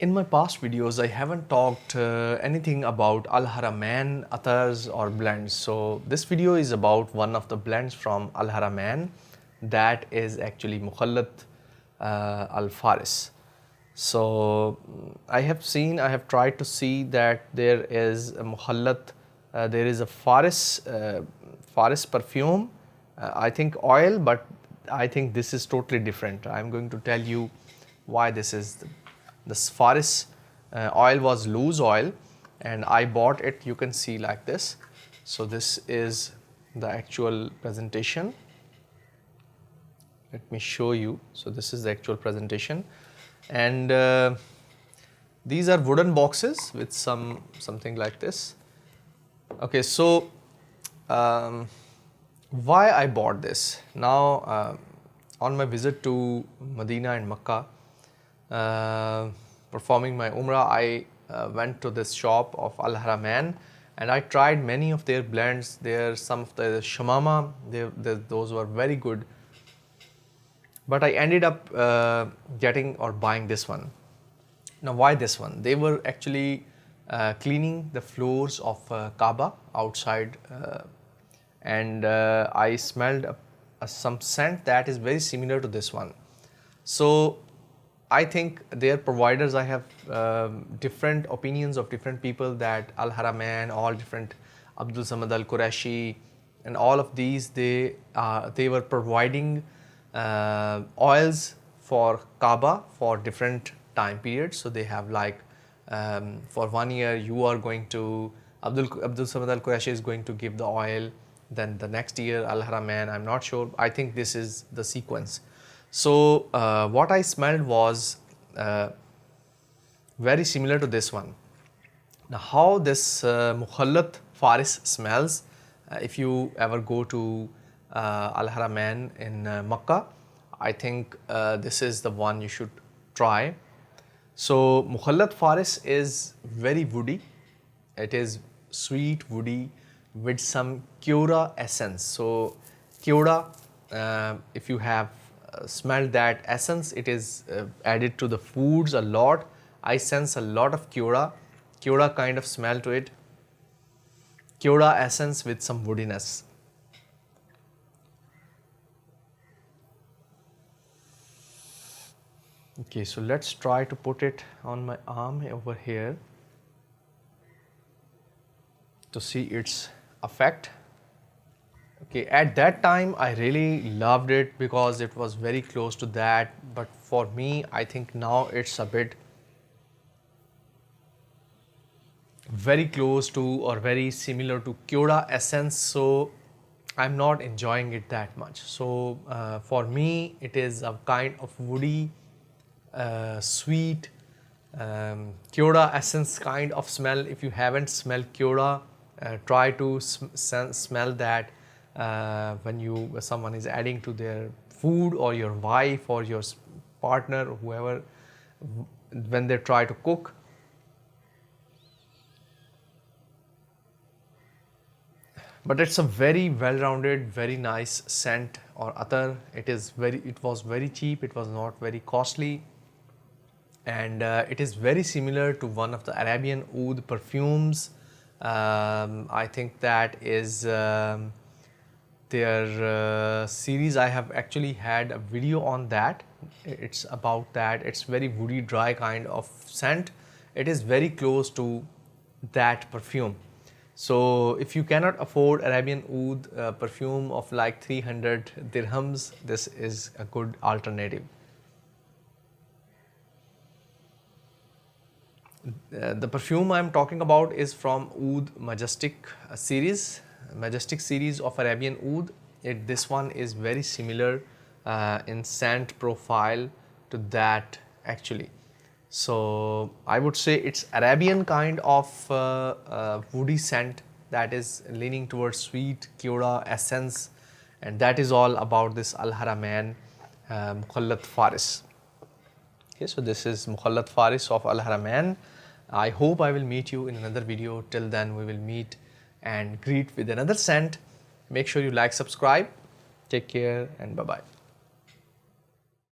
In my past videos, I haven't talked anything about Alharamain, Attars or blends. So this video is about one of the blends from Alharamain, that is actually Mukhalat Al-Faris. So I have tried to see that there is a Mukhalat, there is a Faris perfume, I think oil, but I think this is totally different. I'm going to tell you why this Faris oil was loose oil, and I bought it. You can see like this. So this is the actual presentation. Let me show you. So this is the actual presentation, and these are wooden boxes with something like this. Okay, so why I bought this now? On my visit to Medina and Makkah, performing my Umrah, I went to this shop of Alharamain and I tried many of their blends. Some of the Shamama, those were very good. But I ended up getting or buying this one. Now, why this one? They were actually cleaning the floors of Kaaba outside, and I smelled some scent that is very similar to this one. So I think their providers, I have different opinions of different people, that Alharamain, all different, Abdul Samad Al Quraishi, and all of these, they were providing oils for Kaaba for different time periods. So they have like for 1 year you are going to, Abdul Samad Al Quraishi is going to give the oil, then the next year Alharamain, I'm not sure, I think this is the sequence. So what I smelled was very similar to this one. Now, how this Mukhalat Faris smells, if you ever go to Alharamain in Makkah, I think this is the one you should try. So Mukhalat Faris is very woody. It is sweet, woody, with some Kyora essence. So Kyora, if you have smelled that essence, it is added to the foods a lot. I sense a lot of Kyora kind of smell to it. Kyora essence with some woodiness. Okay, so let's try to put it on my arm over here to see its effect. Okay, at that time I really loved it because it was very close to that, but for me, I think now it's a bit very close to or very similar to Kyora essence, so I'm not enjoying it that much. So for me, it is a kind of woody, sweet, Kyora essence kind of smell. If you haven't smelled Kyora, try to smell that when someone is adding to their food, or your wife or your partner, whoever, when they try to cook. But it's a very well-rounded, very nice scent or attar. It was very cheap. It was not very costly, and it is very similar to one of the Arabian Oud perfumes. I think that is their series. I have actually had a video on that. It's about that. It's very woody, dry kind of scent. It is very close to that perfume. So if you cannot afford Arabian Oud perfume of like 300 dirhams, this is a good alternative. The perfume I'm talking about is from Oud Majestic series of Arabian Oud. This one is very similar in scent profile to that actually. So I would say it's Arabian kind of woody scent that is leaning towards sweet Kyora essence, and that is all about this Alharamain Mukhalat Faris. Okay, so this is Mukhalat Faris of Alharamain. I hope I will meet you in another video. Till then, we will meet and greet with another scent. Make sure you like, subscribe. Take care, and bye-bye.